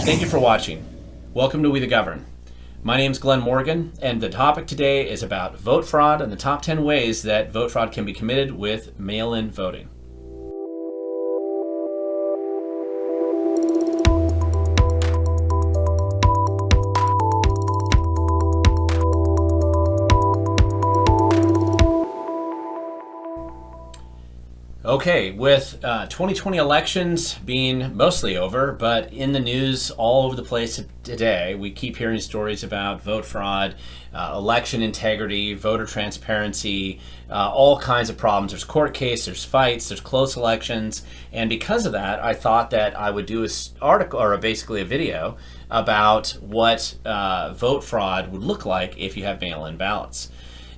Thank you for watching. Welcome to We the Govern. My name is Glenn Morgan, and the topic today is about vote fraud and the top 10 ways that vote fraud can be committed with mail-in voting. Okay, with 2020 elections being mostly over, but in the news all over the place today, we keep hearing stories about vote fraud, election integrity, voter transparency, all kinds of problems. There's court case, there's fights, there's close elections, and because of that, I thought that I would do an article, or basically a video, about what vote fraud would look like if you have mail-in ballots.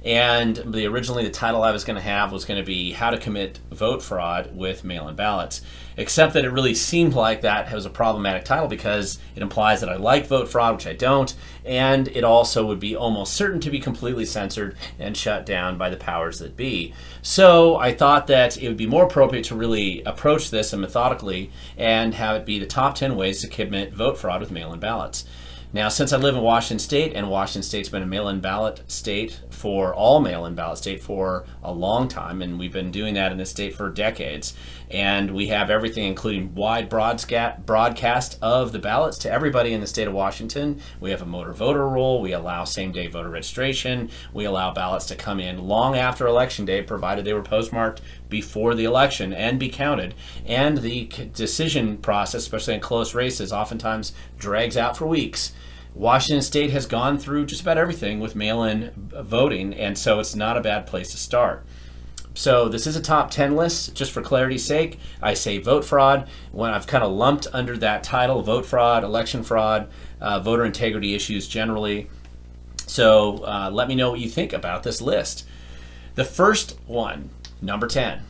And originally the title I was going to have was going to be How to Commit Vote Fraud with Mail-in Ballots, except that it really seemed like that was a problematic title because it implies that I like vote fraud, which I don't, and it also would be almost certain to be completely censored and shut down by the powers that be. So I thought that it would be more appropriate to really approach this methodically and have it be the top 10 ways to commit vote fraud with mail-in ballots. Now, since I live in Washington State, and Washington State's been a mail-in ballot state for a long time, and we've been doing that in this state for decades, and we have everything including wide broadcast of the ballots to everybody in the state of Washington. We have a motor voter rule. We allow same-day voter registration. We allow ballots to come in long after Election Day, provided they were postmarked before the election and be counted. And the decision process, especially in close races, oftentimes drags out for weeks. Washington State has gone through just about everything with mail-in voting, and so it's not a bad place to start. So this is a top 10 list. Just for clarity's sake, I say vote fraud when I've kind of lumped under that title vote fraud, election fraud, voter integrity issues generally. So let me know what you think about this list. The first one, number 10.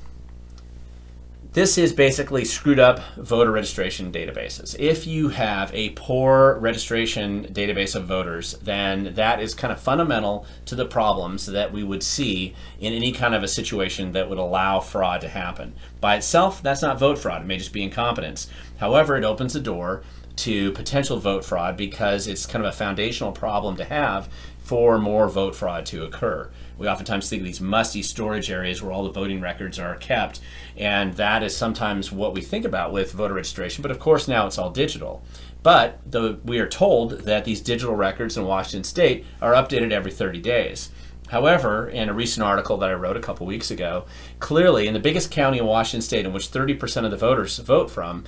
This is basically screwed up voter registration databases. If you have a poor registration database of voters, then that is kind of fundamental to the problems that we would see in any kind of a situation that would allow fraud to happen. By itself, that's not vote fraud. It may just be incompetence. However, it opens the door to potential vote fraud because it's kind of a foundational problem to have for more vote fraud to occur. We oftentimes think of these musty storage areas where all the voting records are kept, and that is sometimes what we think about with voter registration, but of course now it's all digital. But we are told that these digital records in Washington State are updated every 30 days. However, in a recent article that I wrote a couple weeks ago, clearly in the biggest county in Washington State in which 30% of the voters vote from,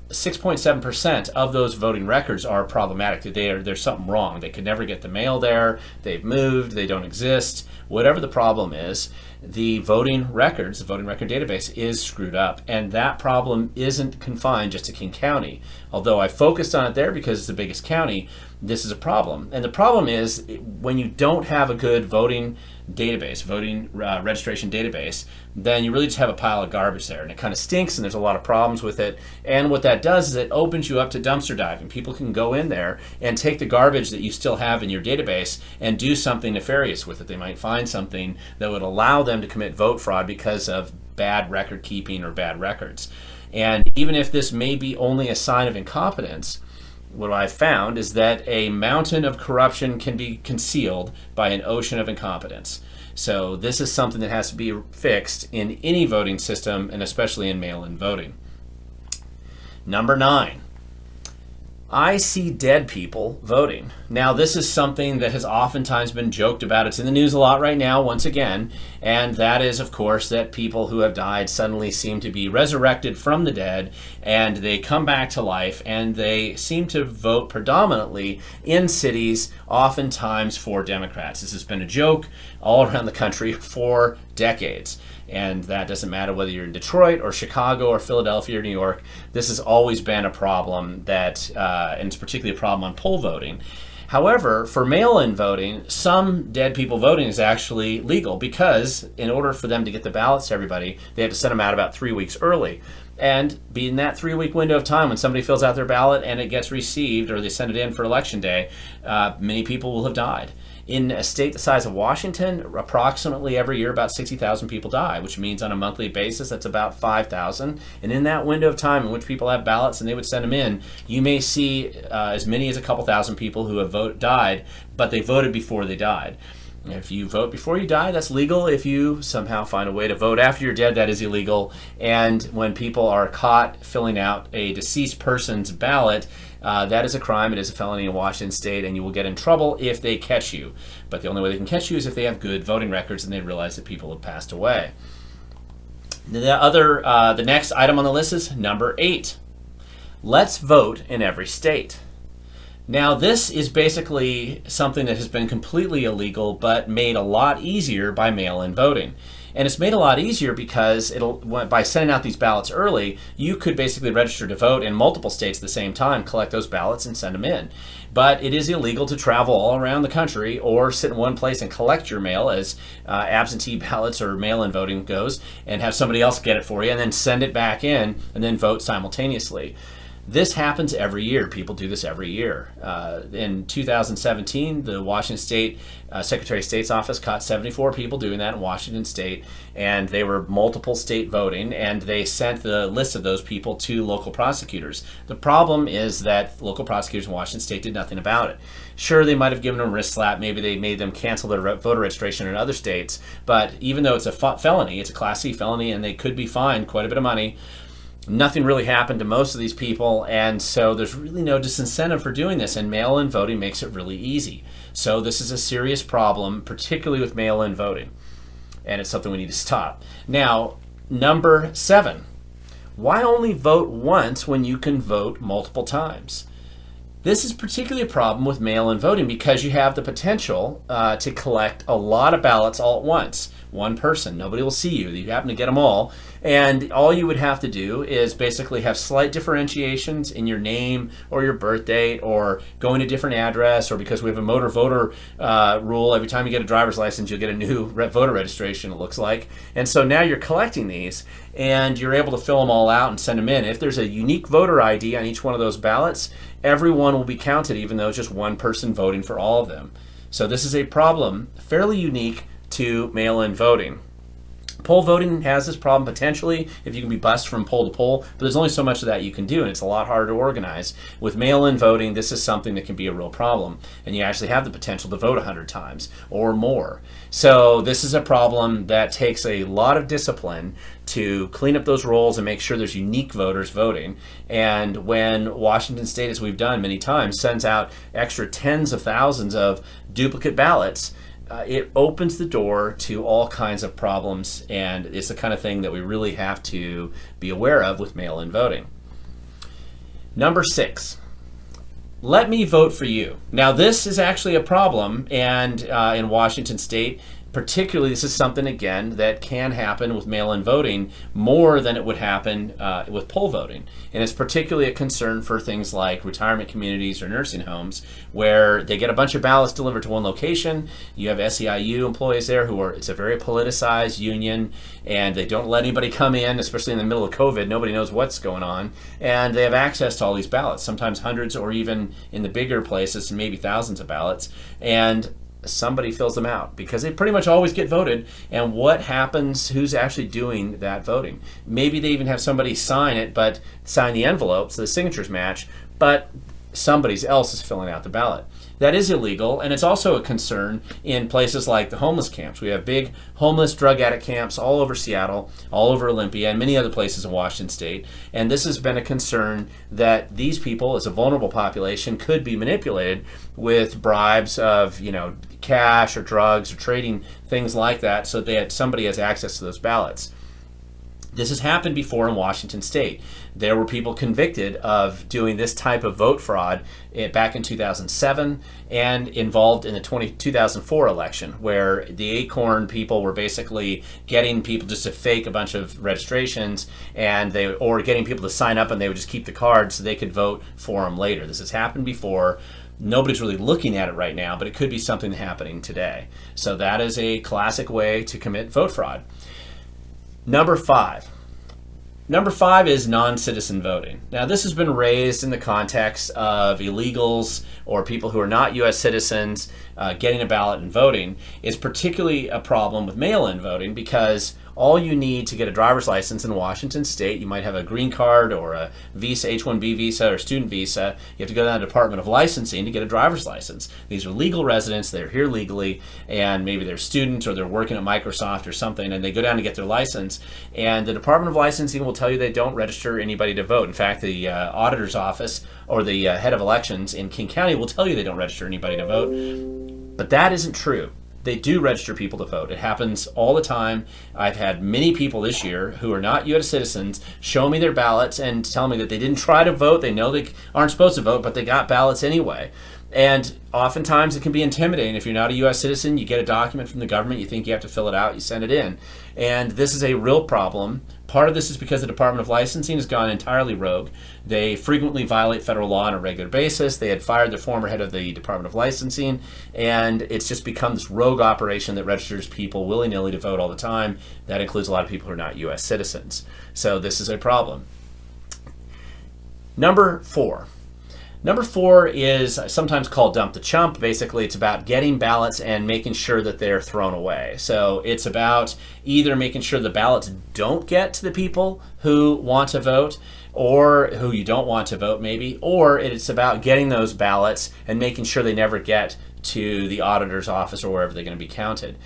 6.7% of those voting records are problematic. There's something wrong. They could never get the mail there. They've moved. They don't exist. Whatever the problem is, the voting records, the voting record database is screwed up. And that problem isn't confined just to King County. Although I focused on it there because it's the biggest county, this is a problem. And the problem is when you don't have a good voting database, voting registration database, then you really just have a pile of garbage there, and it kind of stinks, and there's a lot of problems with it. And what that does is it opens you up to dumpster diving. People can go in there and take the garbage that you still have in your database and do something nefarious with it. They might find something that would allow them to commit vote fraud because of bad record keeping or bad records. And even if this may be only a sign of incompetence, what I've found is that a mountain of corruption can be concealed by an ocean of incompetence. So this is something that has to be fixed in any voting system, and especially in mail-in voting. Number 9. I see dead people voting. Now, this is something that has oftentimes been joked about. It's in the news a lot right now, once again, and that is, of course, that people who have died suddenly seem to be resurrected from the dead, and they come back to life, and they seem to vote predominantly in cities, oftentimes for Democrats. This has been a joke all around the country for decades. And that doesn't matter whether you're in Detroit or Chicago or Philadelphia or New York. This has always been a problem that, and it's particularly a problem on poll voting. However, for mail-in voting, some dead people voting is actually legal because in order for them to get the ballots to everybody, they have to send them out about 3 weeks early. And be in that 3-week window of time when somebody fills out their ballot and it gets received or they send it in for election day, many people will have died. In a state the size of Washington, approximately every year about 60,000 people die, which means on a monthly basis that's about 5,000. And in that window of time in which people have ballots and they would send them in, you may see as many as a couple thousand people who have died, but they voted before they died. If you vote before you die, that's legal. If you somehow find a way to vote after you're dead, that is illegal. And when people are caught filling out a deceased person's ballot, that is a crime. It is a felony in Washington state, and you will get in trouble if they catch you. But the only way they can catch you is if they have good voting records and they realize that people have passed away. The next item on the list is number 8. Let's vote in every state. Now, this is basically something that has been completely illegal, but made a lot easier by mail-in voting. And it's made a lot easier because by sending out these ballots early, you could basically register to vote in multiple states at the same time, collect those ballots, and send them in. But it is illegal to travel all around the country or sit in one place and collect your mail as absentee ballots or mail-in voting goes, and have somebody else get it for you and then send it back in and then vote simultaneously. This happens every year. People do this every year. In 2017, the Washington State Secretary of State's office caught 74 people doing that in Washington State, and they were multiple state voting, and they sent the list of those people to local prosecutors. The problem is that local prosecutors in Washington State did nothing about it. Sure, they might have given them a wrist slap. Maybe they made them cancel their voter registration in other states, but even though it's a felony, it's a Class C felony, and they could be fined quite a bit of money, nothing really happened to most of these people, and so there's really no disincentive for doing this, and mail-in voting makes it really easy. So this is a serious problem, particularly with mail-in voting, and it's something we need to stop. Now, number 7, why only vote once when you can vote multiple times? This is particularly a problem with mail-in voting because you have the potential to collect a lot of ballots all at once. One person, nobody will see you. You happen to get them all. And all you would have to do is basically have slight differentiations in your name or your birth date or going to a different address, or because we have a motor voter rule, every time you get a driver's license, you'll get a new voter registration, it looks like. And so now you're collecting these and you're able to fill them all out and send them in. If there's a unique voter ID on each one of those ballots, everyone will be counted, even though it's just one person voting for all of them. So this is a problem fairly unique to mail-in voting. Poll voting has this problem potentially if you can be bussed from poll to poll, but there's only so much of that you can do, and it's a lot harder to organize. With mail-in voting, this is something that can be a real problem, and you actually have the potential to vote 100 times or more. So this is a problem that takes a lot of discipline to clean up those rolls and make sure there's unique voters voting. And when Washington State, as we've done many times, sends out extra tens of thousands of duplicate ballots, it opens the door to all kinds of problems, and it's the kind of thing that we really have to be aware of with mail-in voting. Number 6, let me vote for you. Now, this is actually a problem, and in Washington State, particularly, this is something, again, that can happen with mail-in voting more than it would happen with poll voting. And it's particularly a concern for things like retirement communities or nursing homes, where they get a bunch of ballots delivered to one location. You have SEIU employees there it's a very politicized union, and they don't let anybody come in, especially in the middle of COVID. Nobody knows what's going on. And they have access to all these ballots, sometimes hundreds, or even in the bigger places, maybe thousands of ballots. And somebody fills them out because they pretty much always get voted. And what happens, who's actually doing that voting? Maybe they even have somebody sign it, but sign the envelope so the signatures match, but somebody else is filling out the ballot. That is illegal, and it's also a concern in places like the homeless camps. We have big homeless drug addict camps all over Seattle, all over Olympia, and many other places in Washington State. And this has been a concern that these people, as a vulnerable population, could be manipulated with bribes of, cash or drugs or trading things like that, so that somebody has access to those ballots. This has happened before in Washington State. There were people convicted of doing this type of vote fraud back in 2007 and involved in the 2004 election, where the Acorn people were basically getting people just to fake a bunch of registrations, or getting people to sign up, and they would just keep the cards so they could vote for them later. This has happened before. Nobody's really looking at it right now, but it could be something happening today. So that is a classic way to commit vote fraud. Number 5, Number 5 is non-citizen voting. Now, this has been raised in the context of illegals or people who are not U.S. citizens getting a ballot and voting. It's particularly a problem with mail-in voting because all you need to get a driver's license in Washington State, you might have a green card or a visa, H-1B visa or student visa. You have to go down to the Department of Licensing to get a driver's license. These are legal residents, they're here legally, and maybe they're students or they're working at Microsoft or something, and they go down to get their license. And the Department of Licensing will tell you they don't register anybody to vote. In fact, the auditor's office or the head of elections in King County will tell you they don't register anybody to vote. But that isn't true. They do register people to vote. It happens all the time. I've had many people this year who are not U.S. citizens show me their ballots and tell me that they didn't try to vote. They know they aren't supposed to vote, but they got ballots anyway. And oftentimes it can be intimidating. If you're not a U.S. citizen, you get a document from the government, you think you have to fill it out, you send it in. And this is a real problem. Part of this is because the Department of Licensing has gone entirely rogue. They frequently violate federal law on a regular basis. They had fired the former head of the Department of Licensing, and it's just become this rogue operation that registers people willy-nilly to vote all the time. That includes a lot of people who are not U.S. citizens. So this is a problem. Number 4. Number 4 is sometimes called dump the chump. Basically, it's about getting ballots and making sure that they're thrown away. So it's about either making sure the ballots don't get to the people who want to vote or who you don't want to vote maybe, or it's about getting those ballots and making sure they never get to the auditor's office or wherever they're going to be counted.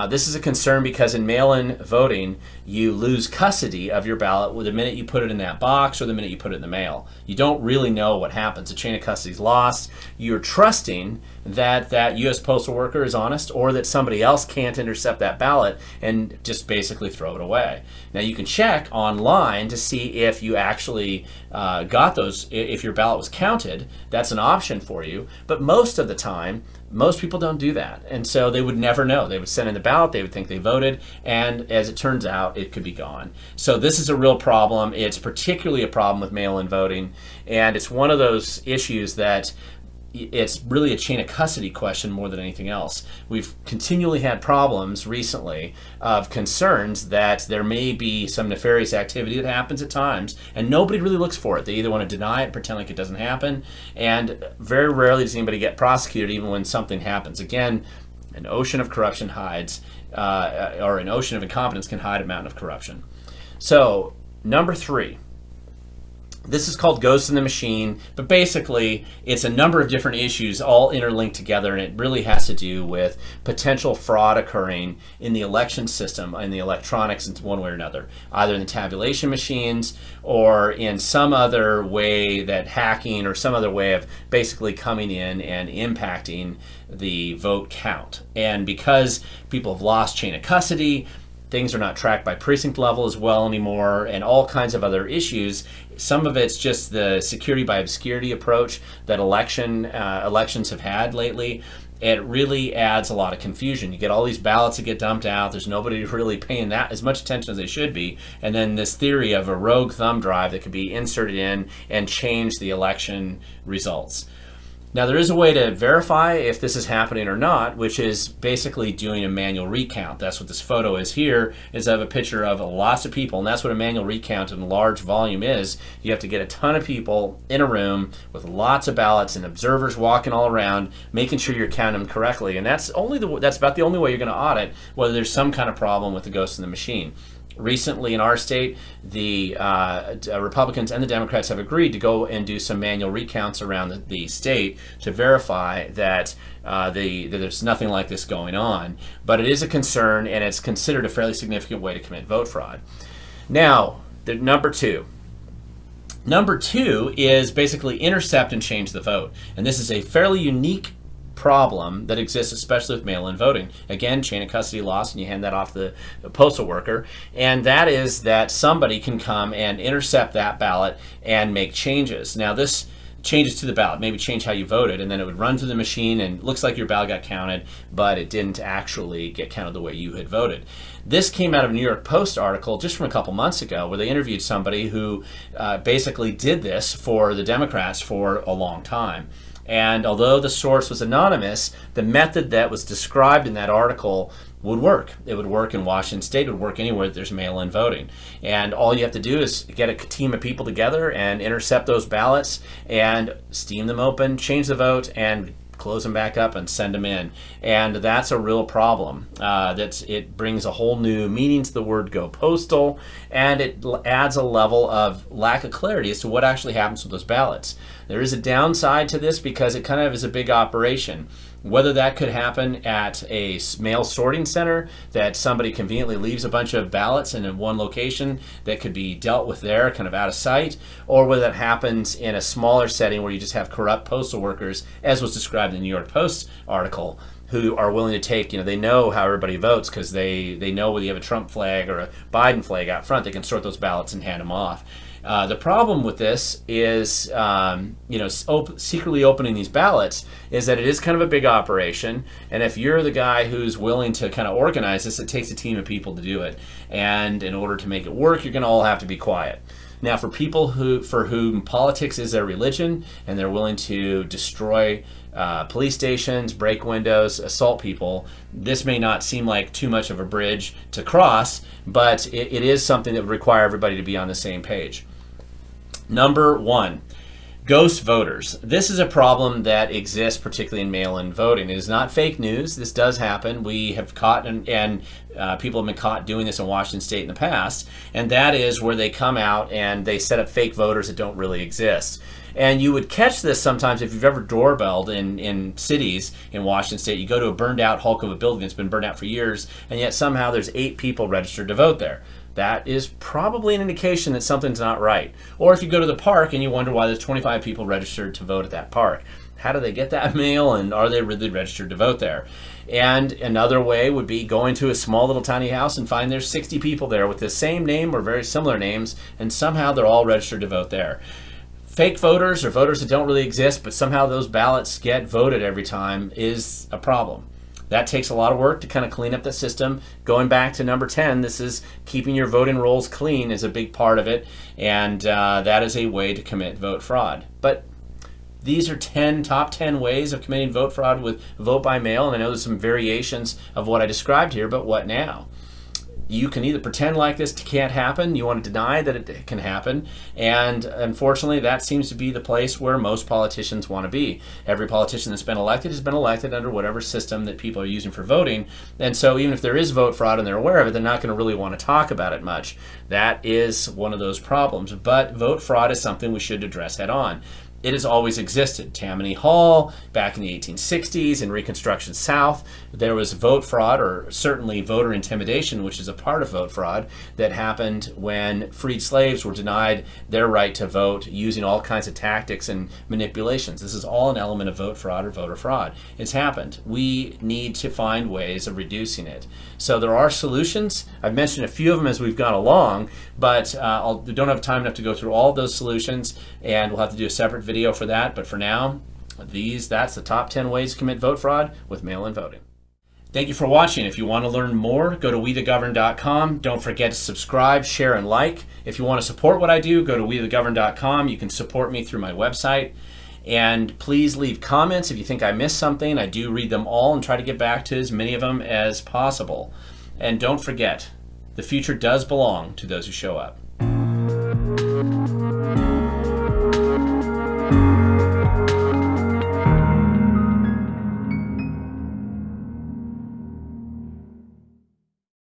This is a concern because in mail-in voting, you lose custody of your ballot the minute you put it in that box or the minute you put it in the mail. You don't really know what happens. The chain of custody is lost. You're trusting that that U.S. postal worker is honest or that somebody else can't intercept that ballot and just basically throw it away. Now, you can check online to see if you actually got those, if your ballot was counted. That's an option for you. But most of the time, most people don't do that. And so they would never know. They would send in the ballot, they would think they voted, and as it turns out, it could be gone. So this is a real problem. It's particularly a problem with mail-in voting, and it's one of those issues that it's really a chain of custody question more than anything else. We've continually had problems recently of concerns that there may be some nefarious activity that happens at times, and nobody really looks for it. They either want to deny it, pretend like it doesn't happen, and very rarely does anybody get prosecuted even when something happens. Again, an ocean of corruption hides, or an ocean of incompetence can hide a mountain of corruption. So, number 3. This is called Ghosts in the Machine, but basically it's a number of different issues all interlinked together, and it really has to do with potential fraud occurring in the election system, in the electronics in one way or another, either in the tabulation machines or in some other way that hacking or some other way of basically coming in and impacting the vote count. And because people have lost chain of custody, things are not tracked by precinct level as well anymore, and all kinds of other issues. Some of it's just the security by obscurity approach that elections have had lately. It really adds a lot of confusion. You get all these ballots that get dumped out. There's nobody really paying that as much attention as they should be. And then this theory of a rogue thumb drive that could be inserted in and change the election results. Now, there is a way to verify if this is happening or not, which is basically doing a manual recount. That's what this photo is here, is of a picture of lots of people, and that's what a manual recount in large volume is. You have to get a ton of people in a room with lots of ballots and observers walking all around, making sure you're counting them correctly. And that's about the only way you're going to audit whether there's some kind of problem with the ghost in the machine. Recently in our state, the Republicans and the Democrats have agreed to go and do some manual recounts around the state to verify that there's nothing like this going on. But it is a concern, and it's considered a fairly significant way to commit vote fraud. Now, number 2. Number 2 is basically intercept and change the vote. And this is a fairly unique problem that exists especially with mail-in voting. Again, chain of custody loss, and you hand that off to the postal worker, and that is that somebody can come and intercept that ballot and make changes. Now, this changes to the ballot, maybe change how you voted, and then it would run through the machine and it looks like your ballot got counted, but it didn't actually get counted the way you had voted. This came out of a New York Post article just from a couple months ago where they interviewed somebody who basically did this for the Democrats for a long time. And although the source was anonymous, the method that was described in that article would work. It would work in Washington State. It would work anywhere that there's mail-in voting. And all you have to do is get a team of people together and intercept those ballots and steam them open, change the vote, and close them back up and send them in. And that's a real problem. It brings a whole new meaning to the word go postal, and it adds a level of lack of clarity as to what actually happens with those ballots. There is a downside to this because it kind of is a big operation. Whether that could happen at a mail sorting center, that somebody conveniently leaves a bunch of ballots in one location that could be dealt with there, kind of out of sight, or whether that happens in a smaller setting where you just have corrupt postal workers, as was described in the New York Post article, who are willing to take, they know how everybody votes because they know whether you have a Trump flag or a Biden flag out front, they can sort those ballots and hand them off. The problem with this is, secretly opening these ballots is that it is kind of a big operation. And if you're the guy who's willing to kind of organize this, it takes a team of people to do it. And in order to make it work, you're going to all have to be quiet. Now, for people for whom politics is their religion and they're willing to destroy police stations, break windows, assault people, this may not seem like too much of a bridge to cross, but it is something that would require everybody to be on the same page. Number one, ghost voters. This is a problem that exists particularly in mail-in voting. It is not fake news. This does happen. We have caught and people have been caught doing this in Washington State in the past, and that is where they come out and they set up fake voters that don't really exist. And you would catch this sometimes if you've ever doorbelled in cities in Washington State. You go to a burned out hulk of a building that's been burned out for years, and yet somehow there's 8 people registered to vote there. That is probably an indication that something's not right. Or if you go to the park and you wonder why there's 25 people registered to vote at that park. How do they get that mail, and are they really registered to vote there? And another way would be going to a small little tiny house and find there's 60 people there with the same name or very similar names, and somehow they're all registered to vote there. Fake voters or voters that don't really exist, but somehow those ballots get voted every time is a problem. That takes a lot of work to kind of clean up the system. Going back to number 10, this is keeping your voting rolls clean is a big part of it, and that is a way to commit vote fraud. But these are top 10 ways of committing vote fraud with vote by mail, and I know there's some variations of what I described here, but what now? You can either pretend like this can't happen, you want to deny that it can happen, and unfortunately that seems to be the place where most politicians want to be. Every politician that's been elected has been elected under whatever system that people are using for voting, and so even if there is vote fraud and they're aware of it, they're not going to really want to talk about it much. That is one of those problems, but vote fraud is something we should address head on. It has always existed. Tammany Hall, back in the 1860s, in Reconstruction South, there was vote fraud, or certainly voter intimidation, which is a part of vote fraud, that happened when freed slaves were denied their right to vote using all kinds of tactics and manipulations. This is all an element of vote fraud or voter fraud. It's happened. We need to find ways of reducing it. So there are solutions. I've mentioned a few of them as we've gone along, but we don't have time enough to go through all of those solutions, and we'll have to do a separate video for that. But for now, that's the top 10 ways to commit vote fraud with mail-in voting. Thank you for watching. If you want to learn more, go to WeTheGovern.com. Don't forget to subscribe, share, and like. If you want to support what I do, go to WeTheGovern.com. You can support me through my website. And please leave comments if you think I missed something. I do read them all and try to get back to as many of them as possible. And don't forget, the future does belong to those who show up.